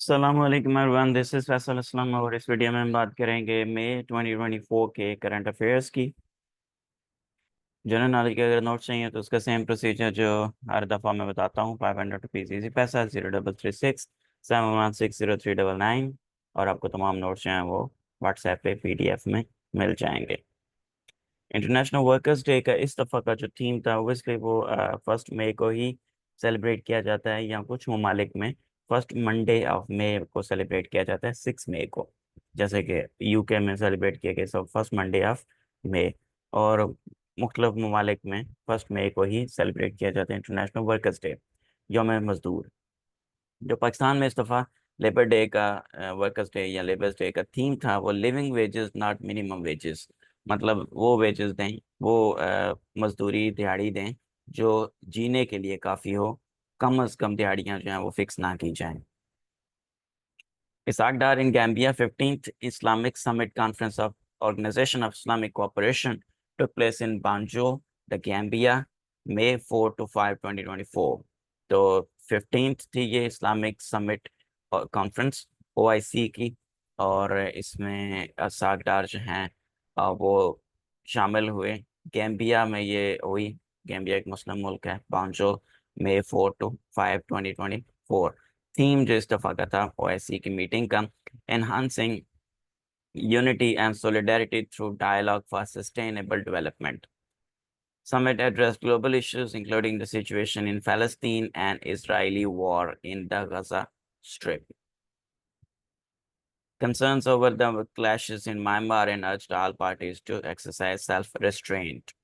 अस्सलामुअलैकुम everyone, this is Faisal Aslam और इस वीडियो में हम बात करेंगे मई 2024 के करंट अफेयर्स की। जनरल नॉलेज के अगर नोट चाहिए तो उसका सेम प्रोसीजर जो हर दफ़ा मैं बताता हूँ। 500 रुपीज़ इजी पैसा 0336 716 0399 और आपको तमाम नोट्स जो हैं वो व्हाट्सएप पे PDF में मिल जाएंगे। इंटरनेशनल वर्कर्स डे का इस दफ़ा का जो थीम था ओबियसली वो 1 मई को ही सेलिब्रेट किया जाता है, या कुछ ममालिक में फर्स्ट मंडे ऑफ मई को सेलिब्रेट किया जाता है 6 मई को, जैसे कि UK में सेलिब्रेट किया गया सब फर्स्ट मंडे ऑफ मई। और मुख्तलिफ ममालिक में 1 मई को ही सेलिब्रेट किया जाता है इंटरनेशनल वर्कर्स डे, यौम मजदूर। जो पाकिस्तान में इस दफ़ा लेबर डे का वर्कर्स डे या लेबर्स डे का थीम था वो living wages not minimum wages, मतलब वो वेजेस दें, वो मजदूरी दिहाड़ी दें जो जीने के लिए काफ़ी हो, कम अज़ कम दिहाड़ियाँ जो हैं वो फिक्स ना की जाएं। Isaac Dar in Gambia, 15th Islamic Summit Conference of Organization of Islamic Cooperation took place in Banjul, the Gambia, May 4 to 5, 2024. तो 15th थी ये इस्लामिक समिट कॉन्फ्रेंस OIC की, और इसमें इसाक डार जो हैं वो शामिल हुए। गैम्बिया में ये हुई, गैम्बिया एक मुस्लिम मुल्क है। बांजो May 4 to 5, 2024। थीम जो इस दफ़ा का था OIC की मीटिंग का, enhancing unity and solidarity through dialogue for sustainable development. Summit addressed global issues including the situation in Palestine and Israeli war in the Gaza Strip, concerns over the clashes in Myanmar, and urged all parties to exercise self-restraint।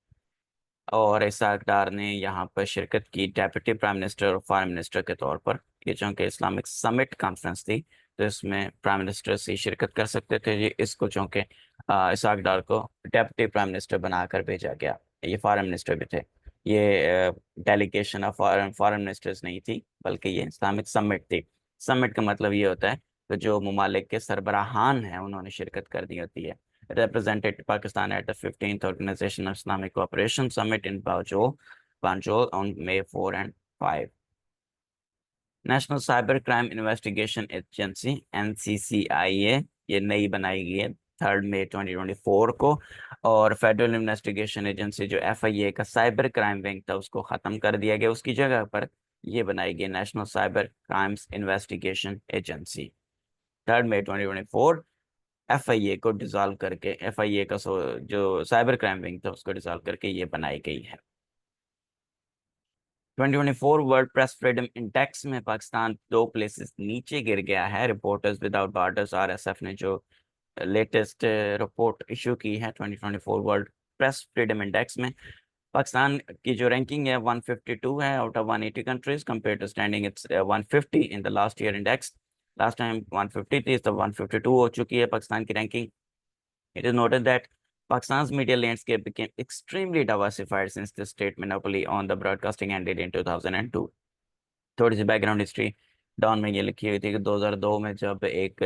और Isaac डार ने यहाँ पर शिरकत की deputy prime minister और foreign minister के तौर पर। ये चूँकि इस्लामिक समिट कॉन्फ्रेंस थी तो इसमें प्राइम मिनिस्टर से शिरकत कर सकते थे। ये इसको चूँकि इसाक डार को डेप्यूटी प्राइम मिनिस्टर बनाकर भेजा गया, ये फॉरेन मिनिस्टर भी थे। ये डेलीगेशन ऑफ फॉरेन मिनिस्टर्स नहीं थी, बल्कि ये इस्लामिक समिट थी। समिट का मतलब ये होता है कि जो ममालिक के सरबराहान हैं उन्होंने शिरकत कर दी होती है। Represented Pakistan at the 15th Organization of Islamic Cooperation Summit in Banjul on May 4 and 5। National cyber crime investigation agency NCCIA ये नई बनाई गई है 3 मई 2024 को, और फेडरल इन्वेस्टिगेशन एजेंसी जो FIA का साइबर क्राइम विंग था उसको ख़त्म कर दिया गया, उसकी जगह पर ये बनाई गई national cyber crimes investigation agency. 3 मई 2024 FIA को डिसॉल्व करके, FIA का जो साइबर क्राइम विंग था उसको डिसॉल्व करके ये बनाई गई है। 2024 वर्ल्ड प्रेस फ्रीडम इंडेक्स में पाकिस्तान 2 प्लेसेस नीचे गिर गया है। रिपोर्टर्स विदाउट बॉर्डर्स RSF ने जो लेटेस्ट रिपोर्ट इशू की है 2024 वर्ल्ड प्रेस फ्रीडम इंडेक्स में, पाकिस्तान की जो रैंकिंग है 152 है out of 180 countries, compare to standing its 150 in the last year index. Last time 150 थी, तो 152 हो चुकी है पाकिस्तान की ranking. It is noted that Pakistan's media landscape became extremely diversified since the state monopoly on the broadcasting ended in 2002। थोड़ी सी background history down में ये लिखी हुई थी कि 2002 में जब एक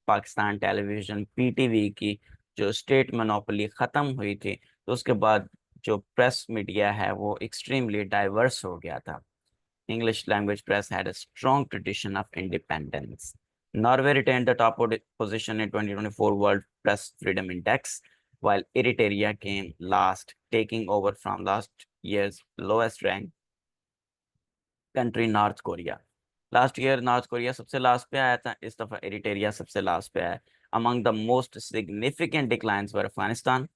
पाकिस्तान टेलीविजन PTV की जो स्टेट मोनोपोली ख़त्म हुई थी तो उसके बाद जो प्रेस मीडिया है वो एक्सट्रीमली डाइवर्स हो गया था। English language press had a strong tradition of independence। Norway retained the top position in 2024 World Press Freedom Index, while Eritrea came last, taking over from last year's lowest ranked country North Korea। Last year north Korea सबसे last पे आया था, इस दफ़ा Eritrea सबसे last पे आया। Among the most significant declines were Afghanistan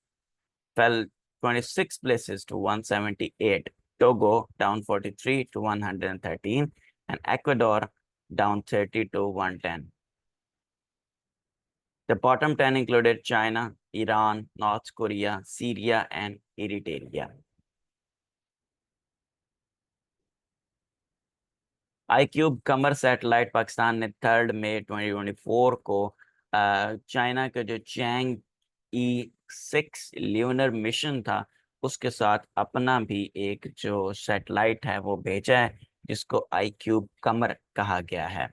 fell 26 places to 178, Togo down 43 to 113, and Ecuador down 30 to 110। The bottom 10 included China, Iran, North Korea, Syria, and Eritrea। iCube Qamar satellite Pakistan ने 3 मई 2024 को China के जो Chang E6 lunar mission था उसके साथ अपना भी एक जो सैटेलाइट है वो भेजा है, जिसको iCube कमर कहा गया है।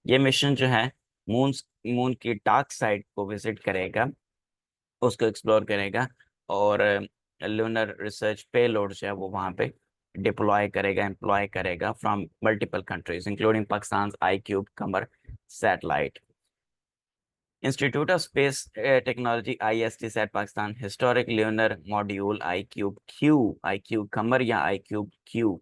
ये मिशन जो है मून की डार्क साइड को विजिट करेगा, उसको एक्सप्लोर करेगा, और लूनर रिसर्च पेलोड जो है वो वहाँ पे डिप्लॉय करेगा, एम्प्लॉय करेगा from multiple countries including Pakistan iCube Qamar satellite. Institute of Space Technology IST said Pakistan historic lunar module iCube Qamar या iCube Q,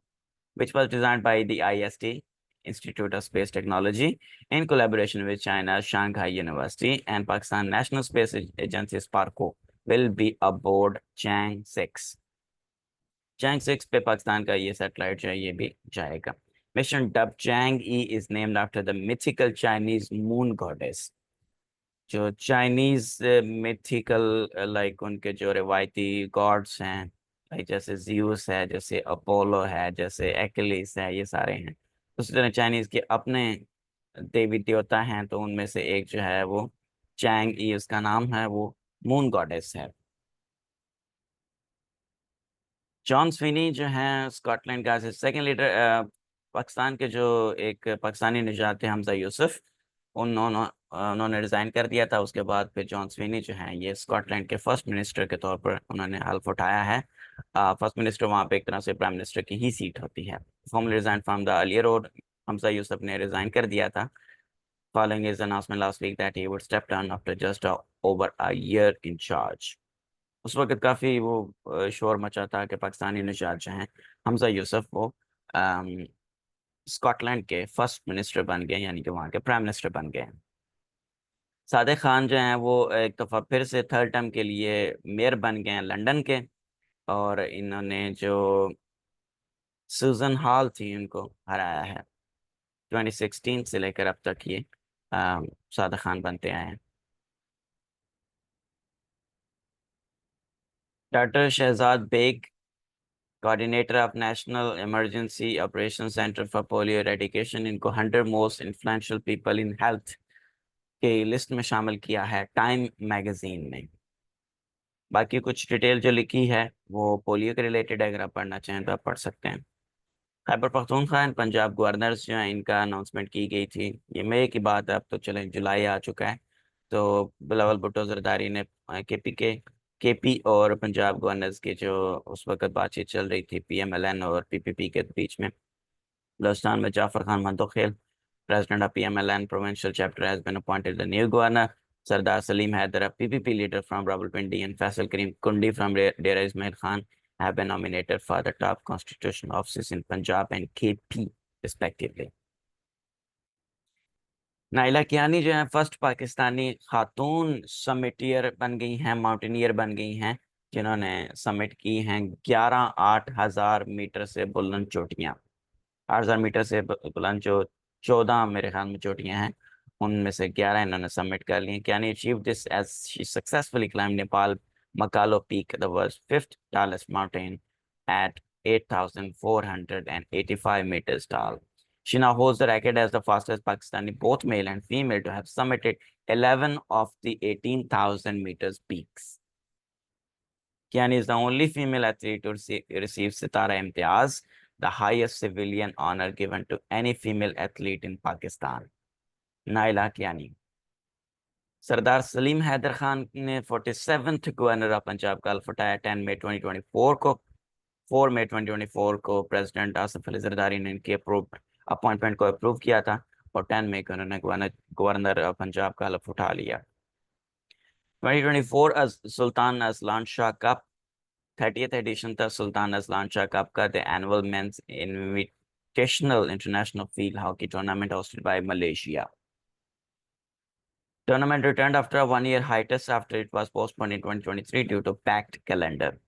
which was designed by the IST Institute of Space Technology in collaboration with China's Shanghai University and Pakistan National Space Agency SPARCO, will be aboard Chang 6. Chang 6 पे पाकिस्तान का ये satellite जो है ये भी जाएगा. Mission dubbed Chang E is named after the mythical Chinese moon goddess. जो Chinese mythical like उनके जो रिवायती गॉड्स हैं, लाइक जैसे जियूस है, जैसे अपोलो है, जैसे एक्लिस है, ये सारे हैं. उसी तरह चाइनीज के अपने देवी देवता हैं, तो उनमें से एक जो है वो चैंग ई उसका नाम है, वो मून गॉडेस है. जॉन स्विनी जो हैं स्कॉटलैंड का सेकंड लीडर, पाकिस्तान के जो एक पाकिस्तानी निजात थे हमजा यूसुफ, उन्होंने उन्होंने रिजाइन कर दिया था. उसके बाद फिर जॉन स्विनी जो हैं ये स्कॉटलैंड के फर्स्ट मिनिस्टर के तौर पर उन्होंने हल्फ उठाया है. फर्स्ट मिनिस्टर वहाँ पे एक तरह से प्राइम मिनिस्टर की ही सीट होती है. Formally resign from the earlier road, Hamza Yusuf ने रिजाइन कर दिया था following his announcement last week that he would step down after just over a year in charge. उस वक्त काफ़ी वो शोर मचा था कि पाकिस्तानी निजात जो हैं हमजा यूसुफ वो स्कॉटलैंड के फर्स्ट मिनिस्टर बन गए, यानी कि वहाँ के प्राइम मिनिस्टर बन गए. सादिक खान जो हैं वो एक दफ़ा फिर से थर्ड टर्म के लिए मेयर बन गए हैं लंदन के, और इन्होंने जो सूजन हॉल थी उनको हराया है. 2016 से लेकर अब तक ये सादिक खान बनते आए हैं. Doctor Shahzad Baig, coordinator of national emergency operation centre for polio eradication, इनको 100 most influential people in health के लिस्ट में शामिल किया है टाइम मैगजीन ने. बाकी कुछ डिटेल जो लिखी है वो पोलियो के रिलेटेड है, अगर आप पढ़ना चाहें तो आप पढ़ सकते हैं. खैबर पख्तूनख्वा एंड पंजाब गवर्नर्स जो हैं इनका अनाउंसमेंट की गई थी, ये मई की बात है, अब तो चलें जुलाई आ चुका है. तो बिलावल भुट्टो जरदारी ने केपी और पंजाब गवर्नर्स की जो उस वक्त बातचीत चल रही थी पीएमएलएन और पीपीपी के बीच में, बलोचिस्तान में Jafar Khan Mandokhel, president of PMLN provincial chapter, has been appointed the new governor. Sardar Salim Haider, a PPP leader from Rawalpindi, and Faisal Karim Kundi from Dera Ismail Khan have been nominated for the top constitutional offices in Punjab and KP respectively. Naila Kiani जो है first Pakistani खातून समिटियर बन गई हैं, mountaineer बन गई हैं, जिन्होंने summit की हैं 11,800 मीटर से बुलंद चोटियां. 8,000 मीटर से बुलंद जो 14 मेरे ख्याल में चोटियां हैं, उनमें से 11 इन्होंने सबमिट कर ली. Can achieve this as she successfully climb Nepal Makalu peak, the world's fifth tallest mountain at 8,485 meters tall. She now holds the record as the fastest Pakistani, both male and female, to have summited 11 of the 18,000 meters peaks. Kiani is the only female athlete to receive Sitara Imtiaz, the highest civilian honor given to any female athlete in Pakistan. Naila Kiani. सरदार सलीम हैदर खान ने 47th governor of Punjab का हल्फ उठाया 10 मई 2024 को. 4 मई 2024 को president Asif Ali Zardari ने इनके appointment को approve किया था, और 10 मई को उन्होंने गवर्नर ऑफ पंजाब का हल्फ उठा लिया. 2024 Sultan Azlan Shah Cup 30th edition था सुल्तान असलान शाह कप का, the annual men's invitational international field hockey tournament hosted by Malaysia. Tournament returned after a one-year hiatus after it was postponed in 2023 due to packed calendar.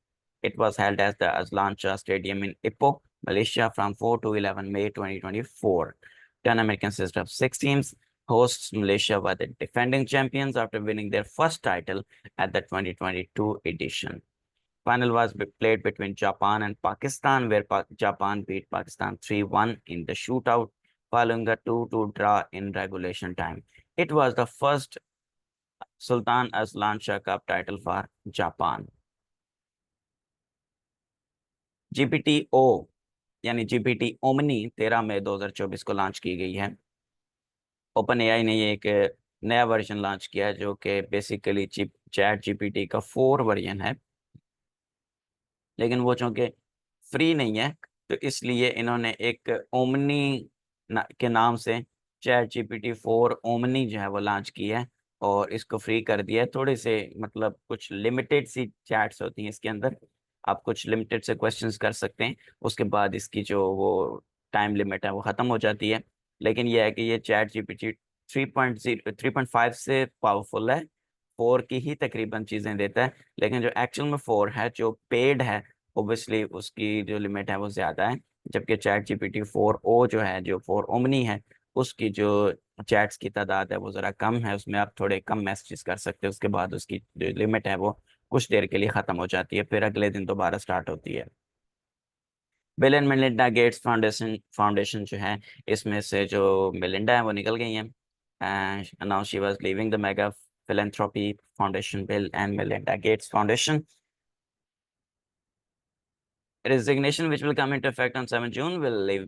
It was held at the Azlan Shah Stadium in Ipoh, Malaysia from 4 to 11 May 2024. Tournament consists of 6 teams. Hosts Malaysia were the defending champions after winning their first title at the 2022 edition. Final was played between Japan and Pakistan, where Japan beat Pakistan 3-1 in the shootout, following a 2-2 draw in regulation time. It was the first Sultan Aslan Shah Cup title for Japan. जीपीटी-ओ यानी GPT omni 13 मई 2024 को launch की गई है. Open AI ने ये एक नया version launch किया है जो कि बेसिकली चैट जीपीटी का 4 वर्जन है, लेकिन वो चूंकि फ्री नहीं है तो इसलिए इन्होंने एक ओमनी के नाम से ChatGPT 4 ओमनी जो है वो लॉन्च की है और इसको फ्री कर दिया है। थोड़े से मतलब कुछ लिमिटेड सी चैट्स होती हैं इसके अंदर, आप कुछ लिमिटेड से क्वेश्चंस कर सकते हैं, उसके बाद इसकी जो वो टाइम लिमिट है वो ख़त्म हो जाती है। लेकिन यह है कि ये ChatGPT 3.0 3.5 से पावरफुल है, 4 की ही तकरीबन चीज़ें देता है। लेकिन जो एक्चुअल में 4 है, जो पेड है, ओब्वियसली उसकी जो लिमिट है वो ज़्यादा है। जबकि ChatGPT 4o जो है, जो 4 ओमनी है, उसकी जो चैट्स की तादाद है वो ज़रा कम है, उसमें आप थोड़े कम मैसेजेस कर सकते हैं, उसके बाद उसकी जो लिमिट है वो कुछ देर के लिए ख़त्म हो जाती है, फिर अगले दिन दोबारा स्टार्ट होती है। Bill and Melinda Gates foundation जो है, इसमें से जो मेलिंडा है वो निकल गई हैं। Now she was leaving the mega philanthropy foundation. Bill and Melinda Gates Foundation. Resignation, which will come into effect on 7 June, will leave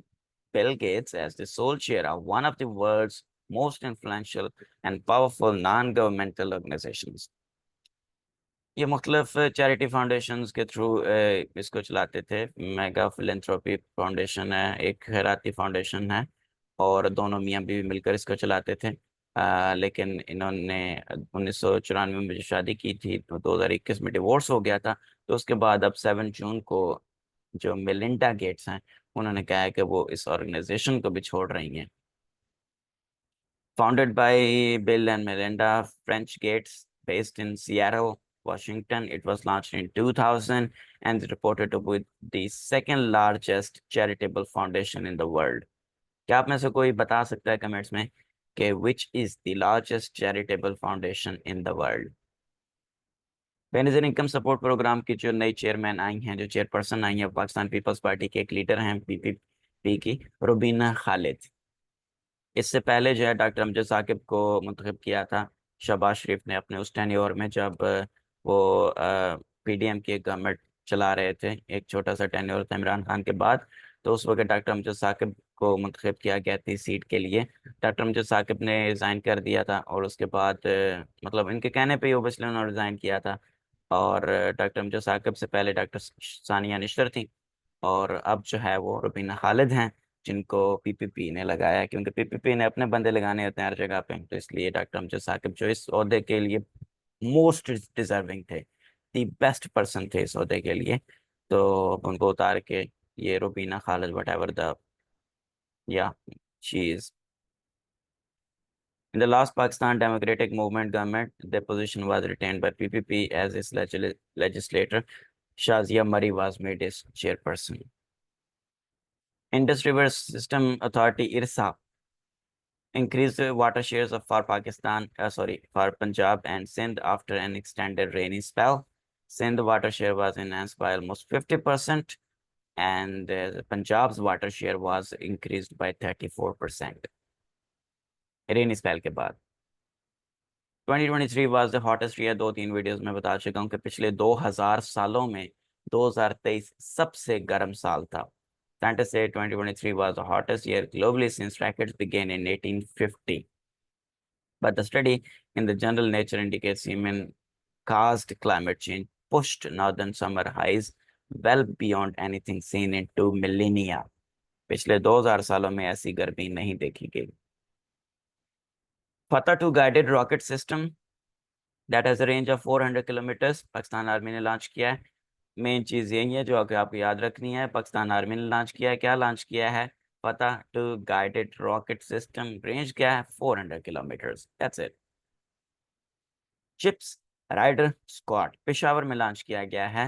Bill Gates as the sole chair of one of the world's most influential and powerful non-governmental organizations. ये मुख्तलिफ charity foundations के through इसको चलाते थे। Mega philanthropy foundation है, एक खैराती foundation है, और दोनों मियाँ बीवी मिलकर इसको चलाते थे। लेकिन इन्होंने 1994 में जो शादी की थी तो 2021 में डिवोर्स हो गया था। तो उसके बाद अब 7 जून को जो मेलिंडा गेट्स हैं, उन्होंने कहा है कि वो इस ऑर्गेनाइजेशन को भी छोड़ रही हैं। Founded by Bill and Melinda French Gates, based in Seattle, Washington, it was launched in 2000 and is reported to be the second largest charitable foundation in the world. क्या आप में से कोई बता सकता है कमेंट्स में कि which is the largest charitable foundation in the world? Benazir income support programme की जो नई चेयरमैन आई हैं, जो चेयरपर्सन आई हैं, पाकिस्तान पीपल्स पार्टी के एक लीडर हैं पीपीपी की, रुबीना खालिद। इससे पहले जो है डॉक्टर अमजद साकिब को मुंतखब किया था शहबाज शरीफ ने अपने उस टेन्योर में, जब वो पीडीएम की गवर्नमेंट चला रहे थे। एक छोटा सा टेन्योर था इमरान खान के बाद, तो उस वक्त डॉक्टर अमजद साकिब को मुंतखब किया गया थी सीट के लिए। डॉक्टर अमजद साकिब ने रिज़ाइन कर दिया था और उसके बाद मतलब इनके कहने पे ही ओबियसली उन्होंने रिज़ाइन किया था। और डॉक्टर अमजद साकिब से पहले डॉक्टर सानिया निश्तर थी, और अब जो है वो रुबीना खालिद हैं, जिनको पीपीपी ने लगाया है, क्योंकि पीपीपी ने अपने बंदे लगाने होते हैं हर जगह पे। तो इसलिए डॉक्टर अमजद साकिब जो इस ओहदे के लिए मोस्ट डिजर्विंग थे, दी बेस्ट पर्सन थे इस ओहदे के लिए, तो उनको उतार के ये Rubina Khalid whatever the या she is. In the last Pakistan Democratic Movement government, the position was retained by PPP as its legislator. Shazia Mari was made its chairperson. Indus River System Authority IRSA increased the water shares of for for Punjab and Sindh after an extended rainy spell. Sindh water share was enhanced by almost 50%, and Punjab's water share was increased by 34%. Rainy spell के बाद 2023 was the hottest year। 2-3 videos में बता चुका हूँ कि पिछले 2000 सालों में 2023 सबसे गर्म साल था। Scientists say 2023 was the hottest year globally since records began in 1850. But the study in the journal Nature indicates human-caused climate change pushed northern summer highs well beyond anything seen in 2 millennia. पिछले 2000 सालों में ऐसी गर्मी नहीं देखी गई। फतह 2 guided rocket system that has a range of 400 kilometers Pakistan army ने लॉन्च किया है। मेन चीज़ यही है जो कि आपको याद रखनी है, पाकिस्तान आर्मी ने लॉन्च किया है। क्या लॉन्च किया है? फतह 2 गाइडेड रॉकेट सिस्टम। रेंज क्या है? 400 kilometres. That's it. Chips rider squad Peshawar में लॉन्च किया गया है,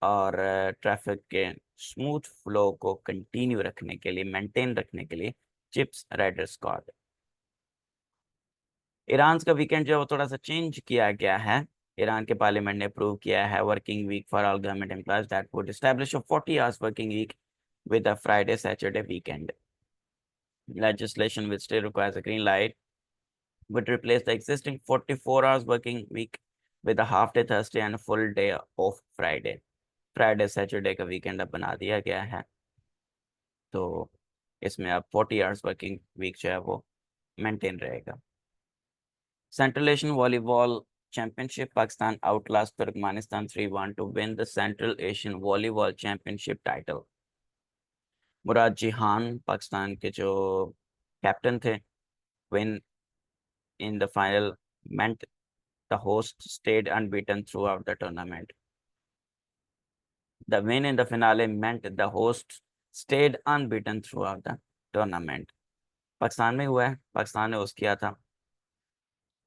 और ट्रैफिक के स्मूथ फ्लो को कंटिन्यू रखने के लिए, मेंटेन रखने के लिए चिप्स राइडर स्क्वाड। ईरान का वीकेंड जो है वो थोड़ा सा चेंज किया गया है। ईरान के पार्लियामेंट ने अप्रूव किया है working week for all government employees that would establish a 40 hours working week with a Friday Saturday weekend. Legislation which still requires a green light would replace the existing 44 hours working week with a half day Thursday and a full day off Friday. Friday Saturday का weekend अब बना दिया गया है, तो इसमें अब 40 hours working week जो है वो मेंटेन रहेगा। Central Asian Volleyball Championship, Pakistan outlast Turkmenistan 3-1 to win the Central Asian Volleyball Championship title. मुराद जिहान पाकिस्तान के जो कैप्टन थे, win in the final meant the host stayed unbeaten throughout the tournament. The win in the finale meant the host stayed unbeaten throughout the tournament. Pakistan में हुआ है, पाकिस्तान ने host किया था.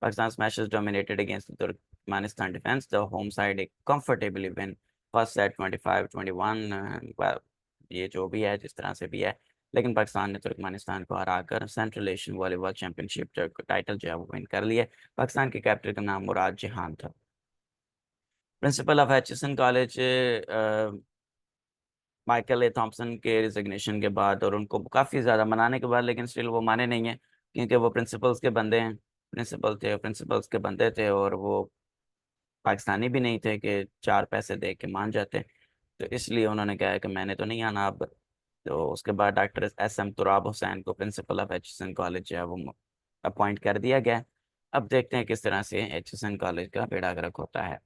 Pakistan's matches dominated against the Turkmenistan defense. The home side comfortably win first set 25-21. Well, ये जो भी है जिस तरह से भी है, लेकिन पाकिस्तान ने तुर्कमेनिस्तान को हराकर central Asian volleyball championship title जो है वो विन कर लिया. पाकिस्तान के कैप्टन का नाम मुराद जहान था. Principle of HSN college Michael A Thompson के रिजिग्नेशन के बाद और उनको काफ़ी ज़्यादा मनाने के बाद, लेकिन स्टिल वो माने नहीं है क्योंकि वो प्रिंसिपल्स के बंदे हैं. प्रिंसिपल्स के बंदे थे और वो पाकिस्तानी भी नहीं थे कि चार पैसे दे के मान जाते. तो इसलिए उन्होंने कहा कि मैंने तो नहीं आना अब. तो उसके बाद doctor S M Turab Hussain को प्रिंसिपल ऑफ एचएसएन कॉलेज जो है वो अपॉइंट कर दिया गया. अब देखते हैं किस तरह से एचएसएन कॉलेज का बेड़ा गर्क होता है.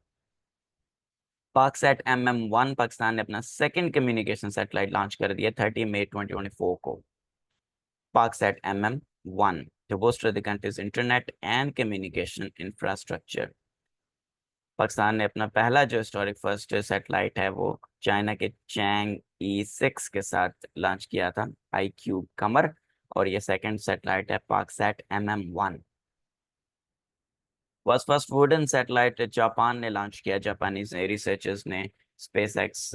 पाकसेट MM1 पाकिस्तान ने अपना सेकंड कम्युनिकेशन सैटेलाइट लॉन्च कर दिया 30 मई 2024 को. पाकसेट MM1 to bolster the country's internet and communication infrastructure. Pakistan ने अपना पहला जो हिस्टोरिक फर्स्ट सैटेलाइट है वो चाइना के चैंग E6 के साथ लॉन्च किया था, IQ कमर. और ये सेकंड सैटेलाइट है पाकसेट MM1. was first wooden satellite Japan ने लॉन्च किया. जापानीज रिसर्चर्स ने स्पेस एक्स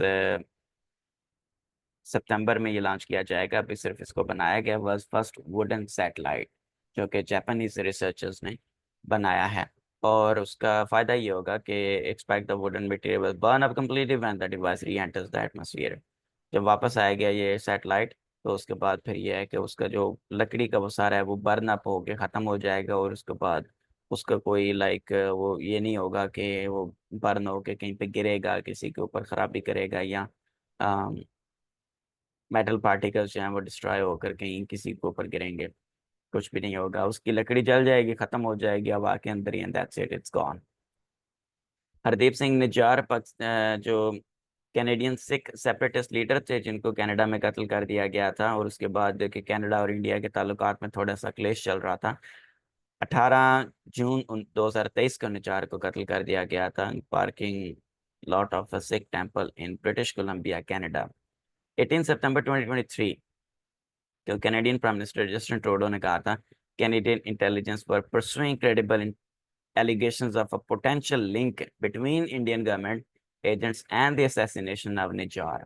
सितंबर में ये लॉन्च किया जाएगा. अभी सिर्फ इसको बनाया गया. was फर्स्ट वुडन सैटेलाइट जो कि जापानीज रिसर्चर्स ने बनाया है. और उसका फ़ायदा ये होगा कि expect the wooden material will burn up completely when the device री एंटर्स द एटमॉस्फेयर. जब वापस आएगा ये सैटेलाइट तो उसके बाद फिर ये है कि उसका जो लकड़ी का वो सारा है वो बर्न अप होके ख़त्म हो जाएगा. और उसके बाद उसका कोई लाइक वो ये नहीं होगा कि वो बर्न होके कहीं पे गिरेगा, किसी के ऊपर ख़राबी करेगा या मेटल पार्टिकल्स जो हैं वो डिस्ट्रॉय होकर कहीं किसी के ऊपर गिरेंगे. कुछ भी नहीं होगा. उसकी लकड़ी जल जाएगी, खत्म हो जाएगी हवा के अंदर ही, and that's it, it's gone. Hardeep Singh Nijjar जो कैनेडियन सिख सेपरेटिस्ट लीडर थे जिनको कनाडा में कत्ल कर दिया गया था, और उसके बाद कि कनाडा और इंडिया के ताल्लुकात में थोड़ा सा क्लेश चल रहा था. 18 जून 2023 को निज्जार को कत्ल कर दिया गया था parking lot of a Sikh temple in British Columbia Canada. 18 सितंबर 2023 तो Canadian prime minister Justin Trudeau ने कहा था कैनेडियन इंटेलिजेंस पर pursuing credible allegations of a potential link between Indian government agents and the assassination of Nijjar.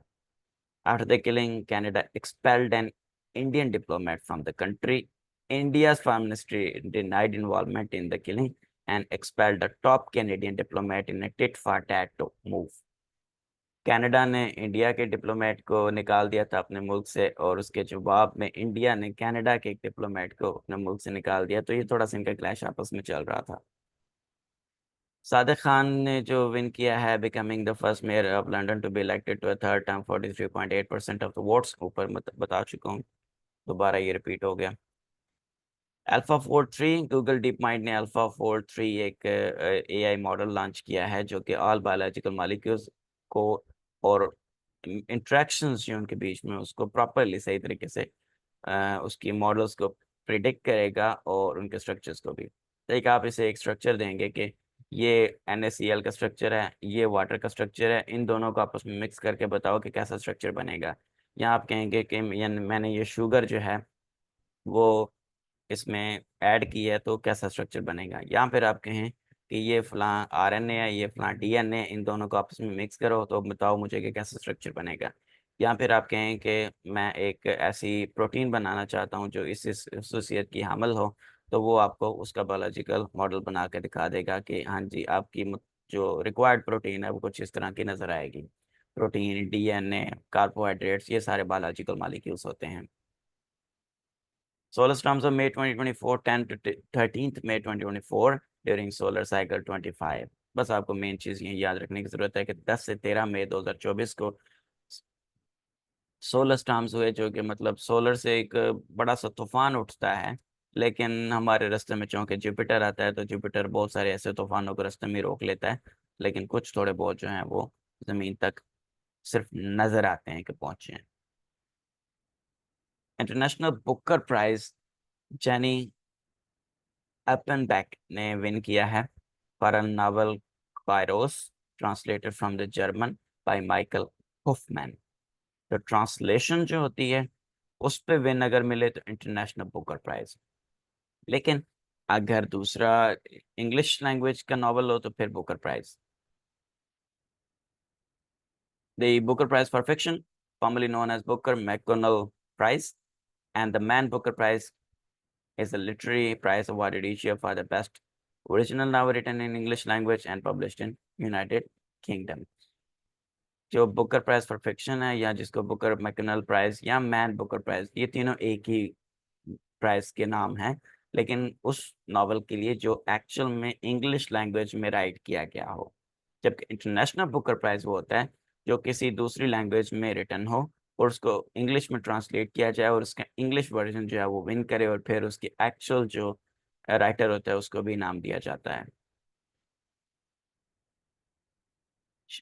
After the killing, Canada expelled an Indian diplomat from the country. India's foreign ministry denied involvement in the killing and expelled a top Canadian diplomat in a tit-for-tat move. Canada ने India के diplomat को निकाल दिया था अपने मुल्क से, और उसके जवाब में इंडिया ने कनाडा के एक डिप्लोमेट को अपने मुल्क से निकाल दिया. तो ये थोड़ा सा इनका क्लैश आपस में चल रहा था. सादिक खान ने जो विन किया है becoming the first mayor of London to be elected to a third term 43.8% of the votes. ऊपर बता चुका हूँ, दोबारा ये रिपीट हो गया. AlphaFold 3 Google DeepMind ने अल्फा फोल्ड 3 एक AI मॉडल लॉन्च किया है जो कि ऑल बायोलॉजिकल मॉलिक्यूल्स को और इंट्रैक्शंस जो उनके बीच में उसको प्रॉपरली सही तरीके से उसकी मॉडल्स को प्रिडिक्ट करेगा और उनके स्ट्रक्चर्स को भी. तो एक आप इसे एक स्ट्रक्चर देंगे कि ये NaCl का स्ट्रक्चर है, ये वाटर का स्ट्रक्चर है, इन दोनों को आपस में मिक्स करके बताओ कि कैसा स्ट्रक्चर बनेगा. या आप कहेंगे कि मैंने ये शुगर जो है वो इसमें ऐड की है तो कैसा स्ट्रक्चर बनेगा. या फिर आप कहें कि ये फलां RNA है, ये फलां DNA, इन दोनों को आपस में मिक्स करो तो बताओ मुझे कि कैसा स्ट्रक्चर बनेगा. या फिर आप कहें कि मैं एक ऐसी प्रोटीन बनाना चाहता हूँ जो इस खसूसियत की हामिल हो, तो वो आपको उसका बायोलॉजिकल मॉडल बना के दिखा देगा कि हाँ जी आपकी जो रिक्वायर्ड प्रोटीन है वो कुछ इस तरह की नज़र आएगी. प्रोटीन, DNA, कार्बोहाइड्रेट्स, ये सारे बायोलॉजिकल मॉलिक्यूल्स होते हैं. Solar storms of May 2024, 10 to 13th May 2024 during solar cycle 25. बस आपको मेन चीज़ ये याद रखने की ज़रूरत है कि 10 से 13 मई 2024 को सोलर स्टॉर्म्स हुए, जो कि मतलब सोलर से एक बड़ा सा तूफान उठता है, लेकिन हमारे रास्ते में चूँकि जुपिटर आता है तो जुपिटर बहुत सारे ऐसे तूफानों को रास्ते में रोक लेता है, लेकिन कुछ थोड़े बहुत जो हैं वो ज़मीन तक सिर्फ नज़र आते हैं कि पहुँचे हैं. International Booker prize Jenny Erpenbeck ने विन किया है for a novel Kairos translated from the German by Michael Hofmann. तो ट्रांसलेशन जो होती है उस पे विन अगर मिले तो इंटरनेशनल बुकर प्राइज, लेकिन अगर दूसरा इंग्लिश लैंग्वेज का नॉवल हो तो फिर Booker Prize. The Booker Prize for Fiction, formerly known as Booker McGonagall Prize, and the Man Booker Prize is a literary prize awarded each year for the best original novel written in English language and published in United Kingdom। जो Booker prize for fiction है या जिसको Booker मैकनल prize या man Booker prize, ये तीनों एक ही prize के नाम हैं, लेकिन उस नॉवल के लिए जो एक्चुअल में इंग्लिश लैंग्वेज में राइट किया गया हो। जबकि इंटरनेशनल बुकर प्राइज वो होता है जो किसी दूसरी लैंग्वेज में रिटन हो और उसको इंग्लिश में ट्रांसलेट किया जाए और उसका इंग्लिश वर्जन जो है वो विन करे और फिर उसकी एक्चुअल जो राइटर होता है उसको भी नाम दिया जाता है।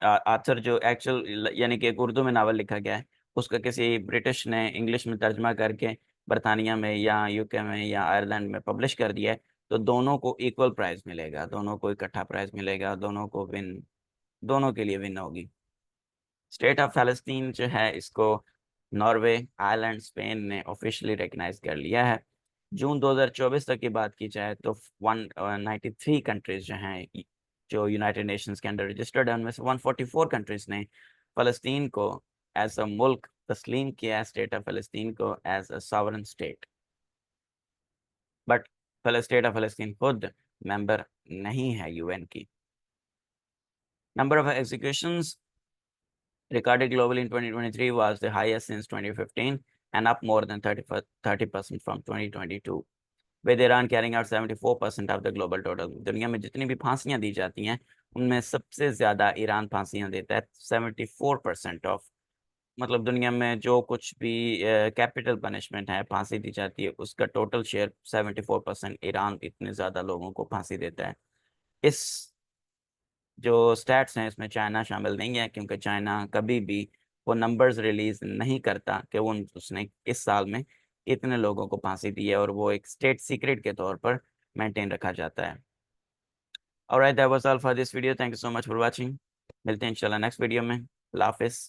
आथर जो एक्चुअल यानी कि एक उर्दू में नावल लिखा गया है उसका किसी ब्रिटिश ने इंग्लिश में तर्जमा करके बरतानिया में या यूके में या आयरलैंड में पब्लिश कर दिया है, तो दोनों को इक्वल प्राइज मिलेगा, दोनों को इकट्ठा प्राइज मिलेगा, दोनों को विन, दोनों के लिए विन होगी। स्टेट ऑफ फ़लस्तीन जो है इसको नॉर्वे, आयरलैंड, स्पेन ने ऑफिशियली रिकग्नाइज कर लिया है। जून 2024 तक की बात की जाए तो 193 कंट्रीज जो हैं जो यूनाइटेड नेशंस के अंडर रजिस्टर्ड है, उनमें से 144 कंट्रीज ने फ़लस्तीन को एज अ मुल्क तस्लीम किया है, स्टेट ऑफ फ़लस्तीन को as a sovereign state. But state of फ़लस्तीन खुद मेंबर नहीं है यूएन की। Number of executions recorded globally in 2023 was the highest since 2015 and up more than 30% from 2022, with Iran carrying out 74% of the global total। दुनिया में जितनी भी फांसियां दी जाती हैं उनमें सबसे ज्यादा ईरान फांसियां देता है, 74% ऑफ, मतलब दुनिया में जो कुछ भी कैपिटल पनिशमेंट है फांसी दी जाती है उसका टोटल शेयर 74% ईरान इतने ज्यादा लोगों को फांसी देता है। इस जो स्टैट्स हैं इसमें चाइना शामिल नहीं है क्योंकि चाइना कभी भी वो नंबर्स रिलीज नहीं करता कि वो उसने इस साल में इतने लोगों को फांसी दी है, और वो एक स्टेट सीक्रेट के तौर पर मेंटेन रखा जाता है। Alright, that was all for this video, thank you so much for watching. मिलते हैं इंशाल्लाह नेक्स्ट वीडियो में। अल्लाह हाफिज़।